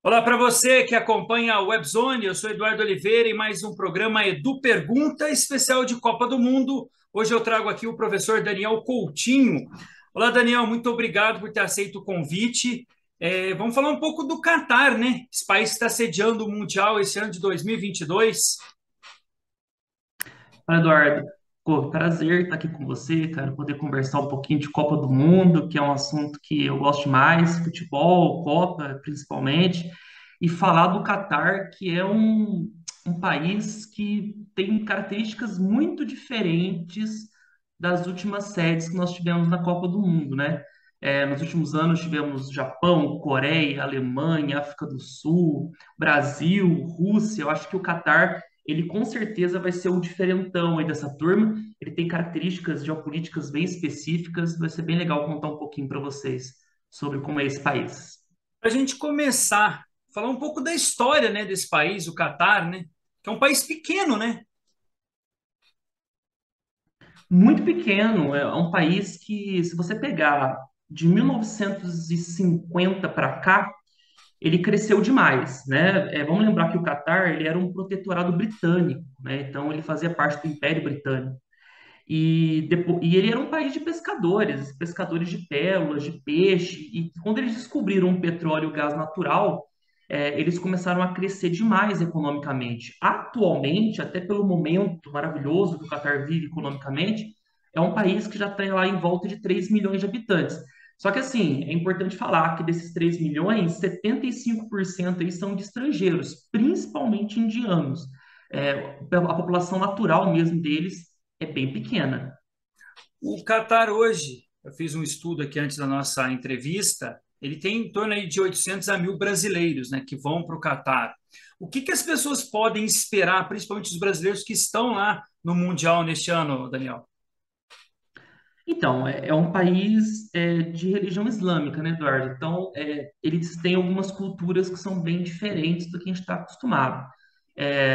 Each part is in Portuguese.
Olá para você que acompanha a Webzone, eu sou Eduardo Oliveira e mais um programa Edu Pergunta, especial de Copa do Mundo. Hoje eu trago aqui o professor Daniel Coutinho. Olá, Daniel, muito obrigado por ter aceito o convite. Vamos falar um pouco do Catar, né? Esse país está sediando o Mundial esse ano de 2022. Fala, Eduardo. Pô, prazer estar aqui com você, cara, poder conversar um pouquinho de Copa do Mundo, que é um assunto que eu gosto mais, futebol, Copa, principalmente, e falar do Catar, que é um país que tem características muito diferentes das últimas sedes que nós tivemos na Copa do Mundo, né? Nos últimos anos tivemos Japão, Coreia, Alemanha, África do Sul, Brasil, Rússia. Eu acho que o Catar ele com certeza vai ser o diferentão aí dessa turma. Ele tem características geopolíticas bem específicas. Vai ser bem legal contar um pouquinho para vocês sobre como é esse país. Para a gente começar, falar um pouco da história, né, desse país, o Catar, né? Que é um país pequeno, né? Muito pequeno, é um país que, se você pegar de 1950 para cá, ele cresceu demais, né? Vamos lembrar que o Catar ele era um protetorado britânico, né? Então ele fazia parte do Império Britânico. E ele era um país de pescadores, pescadores de pérolas, de peixe. E quando eles descobriram o petróleo e o gás natural, eles começaram a crescer demais economicamente. Atualmente, até pelo momento maravilhoso que o Catar vive economicamente, é um país que já tem lá em volta de 3 milhões de habitantes. Só que, assim, é importante falar que desses 3 milhões, 75% aí são de estrangeiros, principalmente indianos. A população natural mesmo deles é bem pequena. O Catar hoje, eu fiz um estudo aqui antes da nossa entrevista, ele tem em torno aí de 800 a 1.000 brasileiros, né, que vão para o Catar. O que que as pessoas podem esperar, principalmente os brasileiros que estão lá no Mundial neste ano, Daniel? Então, é um país de religião islâmica, né, Eduardo? Então, eles têm algumas culturas que são bem diferentes do que a gente está acostumado.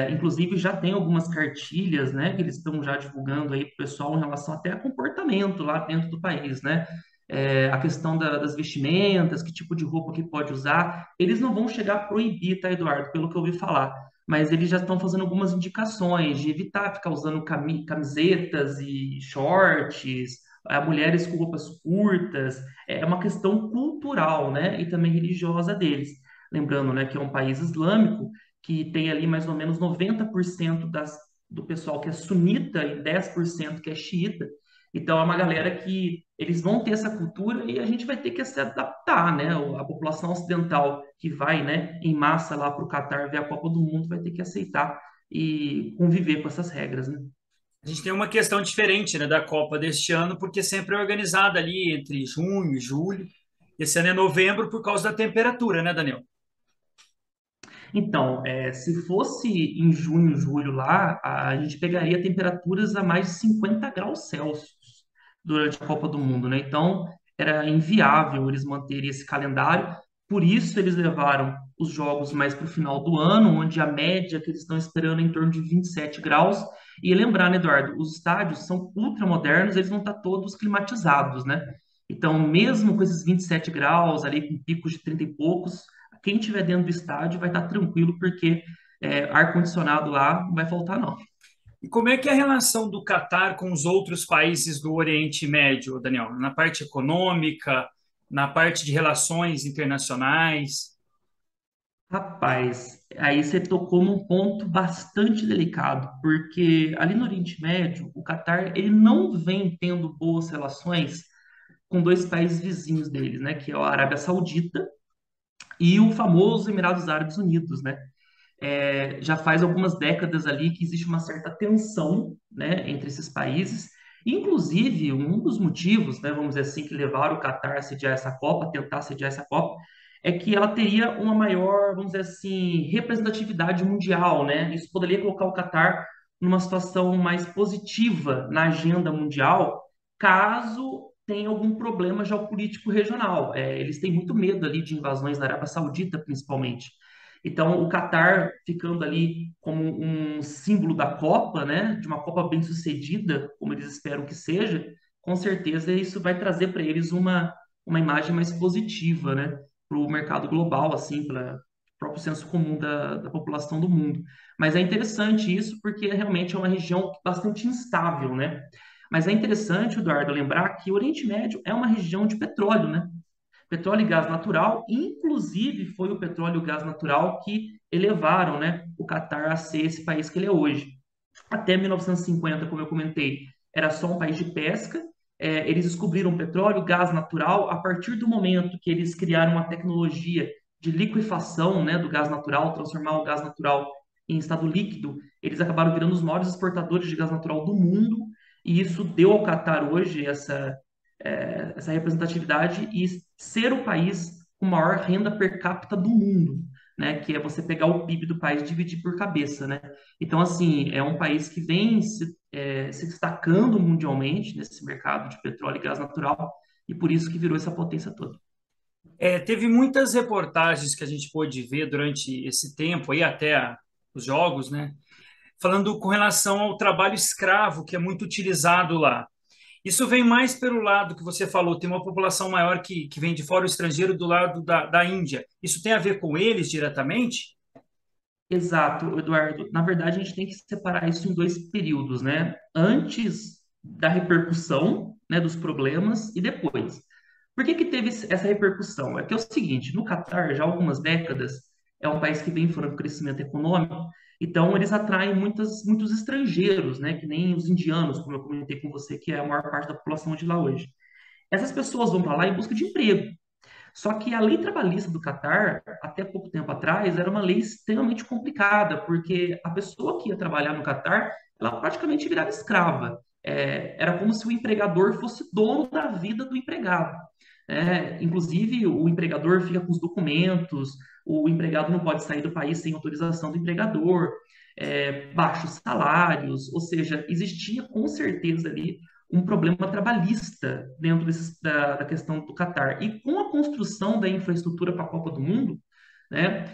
Inclusive, já tem algumas cartilhas, né, que eles estão já divulgando aí para o pessoal em relação até a comportamento lá dentro do país, né? A questão das vestimentas, que tipo de roupa que pode usar. Eles não vão chegar a proibir, tá, Eduardo? Pelo que eu ouvi falar. Mas eles já estão fazendo algumas indicações de evitar ficar usando camisetas e shorts, a mulheres com roupas curtas, é uma questão cultural, né, e também religiosa deles. Lembrando, né, que é um país islâmico que tem ali mais ou menos 90% do pessoal que é sunita e 10% que é xiita. Então é uma galera que eles vão ter essa cultura e a gente vai ter que se adaptar, né? A população ocidental que vai, né, em massa lá para o Catar ver a Copa do Mundo vai ter que aceitar e conviver com essas regras, né? A gente tem uma questão diferente, né, da Copa deste ano, porque sempre é organizada ali entre junho e julho. Esse ano é novembro por causa da temperatura, né, Daniel? Então, se fosse em junho, julho lá, a gente pegaria temperaturas a mais de 50 graus Celsius durante a Copa do Mundo, né? Então, era inviável eles manterem esse calendário. Por isso, eles levaram os jogos mais para o final do ano, onde a média que eles estão esperando é em torno de 27 graus. E lembrar, né, Eduardo, os estádios são ultramodernos, eles vão estar todos climatizados, né? Então, mesmo com esses 27 graus, ali com picos de 30 e poucos, quem estiver dentro do estádio vai estar tranquilo, porque ar-condicionado lá não vai faltar, não. E como é que é a relação do Catar com os outros países do Oriente Médio, Daniel? Na parte econômica, na parte de relações internacionais? Rapaz, aí você tocou num ponto bastante delicado, porque ali no Oriente Médio, o Catar ele não vem tendo boas relações com dois países vizinhos deles, né, que é a Arábia Saudita e o famoso Emirados Árabes Unidos, né? Já faz algumas décadas ali que existe uma certa tensão, né, entre esses países. Inclusive, um dos motivos, né, vamos dizer assim, que levaram o Catar a sediar essa Copa, tentar sediar essa Copa, é que ela teria uma maior, vamos dizer assim, representatividade mundial, né? Isso poderia colocar o Catar numa situação mais positiva na agenda mundial, caso tenha algum problema geopolítico regional. Eles têm muito medo ali de invasões na Arábia Saudita, principalmente. Então, o Catar ficando ali como um símbolo da Copa, né, de uma Copa bem-sucedida, como eles esperam que seja, com certeza isso vai trazer para eles uma imagem mais positiva, né, para o mercado global, assim, para próprio senso comum da população do mundo. Mas é interessante isso porque realmente é uma região bastante instável, né? Mas é interessante, Eduardo, lembrar que o Oriente Médio é uma região de petróleo, né? Petróleo e gás natural, inclusive foi o petróleo e o gás natural que elevaram, né, o Catar a ser esse país que ele é hoje. Até 1950, como eu comentei, era só um país de pesca. Eles descobriram petróleo, gás natural. A partir do momento que eles criaram uma tecnologia de liquefação, né, do gás natural, transformar o gás natural em estado líquido, eles acabaram virando os maiores exportadores de gás natural do mundo. E isso deu ao Catar hoje essa representatividade e ser o país com maior renda per capita do mundo, né? Que é você pegar o PIB do país e dividir por cabeça, né? Então, assim, é um país que vem se destacando mundialmente nesse mercado de petróleo e gás natural, e por isso que virou essa potência toda. Teve muitas reportagens que a gente pôde ver durante esse tempo, aí até os jogos, né? Falando com relação ao trabalho escravo, que é muito utilizado lá. Isso vem mais pelo lado que você falou, tem uma população maior que vem de fora, o estrangeiro, do lado da Índia. Isso tem a ver com eles diretamente? Exato, Eduardo. Na verdade, a gente tem que separar isso em dois períodos, né? Antes da repercussão, né, dos problemas e depois. Por que que teve essa repercussão? É que é o seguinte, no Catar, já há algumas décadas, é um país que vem em franco crescimento econômico, então eles atraem muitos estrangeiros, né, que nem os indianos, como eu comentei com você, que é a maior parte da população de lá hoje. Essas pessoas vão para lá em busca de emprego. Só que a lei trabalhista do Catar, até pouco tempo atrás, era uma lei extremamente complicada, porque a pessoa que ia trabalhar no Catar, ela praticamente virava escrava. Era como se o empregador fosse dono da vida do empregado. Inclusive, o empregador fica com os documentos, o empregado não pode sair do país sem autorização do empregador, baixos salários, ou seja, existia com certeza ali um problema trabalhista dentro da questão do Catar. E com a construção da infraestrutura para a Copa do Mundo, né,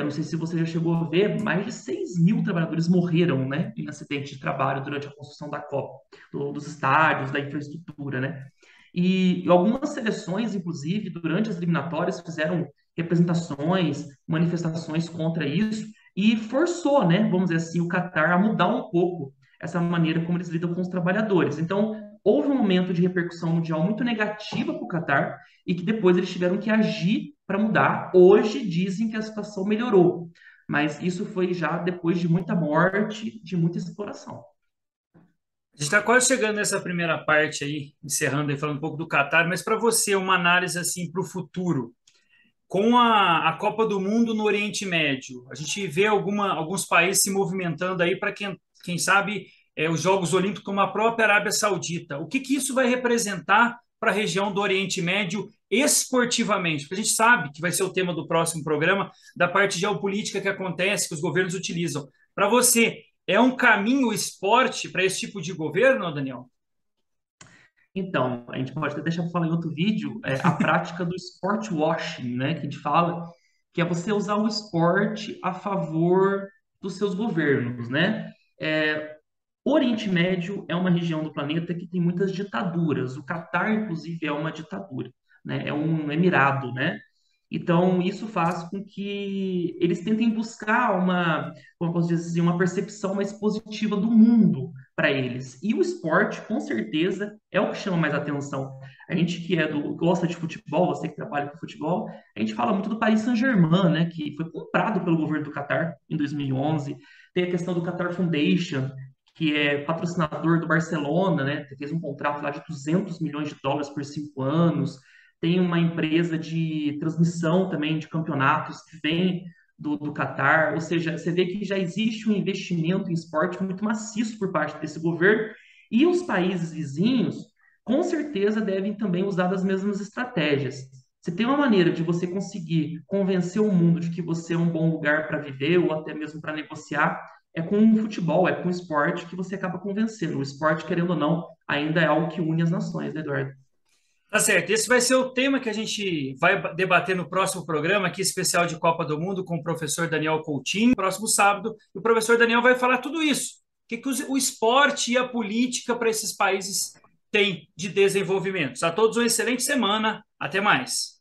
não sei se você já chegou a ver, mais de 6 mil trabalhadores morreram, né, em acidente de trabalho durante a construção da Copa, dos estádios, da infraestrutura, né? E algumas seleções, inclusive, durante as eliminatórias, fizeram representações, manifestações contra isso e forçou, né, vamos dizer assim, o Catar a mudar um pouco essa maneira como eles lidam com os trabalhadores. Então, houve um momento de repercussão mundial muito negativa para o Catar e que depois eles tiveram que agir para mudar. Hoje dizem que a situação melhorou, mas isso foi já depois de muita morte, de muita exploração. A gente está quase chegando nessa primeira parte aí, encerrando e falando um pouco do Catar, mas para você, uma análise assim para o futuro. Com a Copa do Mundo no Oriente Médio, a gente vê alguns países se movimentando aí para quem sabe os Jogos Olímpicos, como a própria Arábia Saudita. O que isso vai representar para a região do Oriente Médio esportivamente? Porque a gente sabe que vai ser o tema do próximo programa, da parte geopolítica que acontece, que os governos utilizam. Para você, é um caminho o esporte para esse tipo de governo, Daniel? Então, a gente pode até deixar para falar em outro vídeo, a prática do sport washing, né, que a gente fala, que é você usar o esporte a favor dos seus governos, né? O Oriente Médio é uma região do planeta que tem muitas ditaduras. O Catar, inclusive, é uma ditadura, né? É um emirado, né? Então, isso faz com que eles tentem buscar como eu posso dizer assim, uma percepção mais positiva do mundo para eles. E o esporte, com certeza, é o que chama mais atenção. A gente que gosta de futebol, você que trabalha com futebol, a gente fala muito do Paris Saint-Germain, né? Que foi comprado pelo governo do Catar em 2011. Tem a questão do Qatar Foundation, que é patrocinador do Barcelona, né? Fez um contrato lá de 200 milhões de dólares por 5 anos. Tem uma empresa de transmissão também de campeonatos que vem do Catar. Ou seja, você vê que já existe um investimento em esporte muito maciço por parte desse governo. E os países vizinhos, com certeza, devem também usar das mesmas estratégias. Se tem uma maneira de você conseguir convencer o mundo de que você é um bom lugar para viver ou até mesmo para negociar, é com o futebol, é com o esporte que você acaba convencendo. O esporte, querendo ou não, ainda é algo que une as nações, né, Eduardo? Tá certo. Esse vai ser o tema que a gente vai debater no próximo programa, aqui especial de Copa do Mundo, com o professor Daniel Coutinho, próximo sábado. E o professor Daniel vai falar tudo isso. O que o esporte e a política para esses países têm de desenvolvimento. A todos uma excelente semana. Até mais.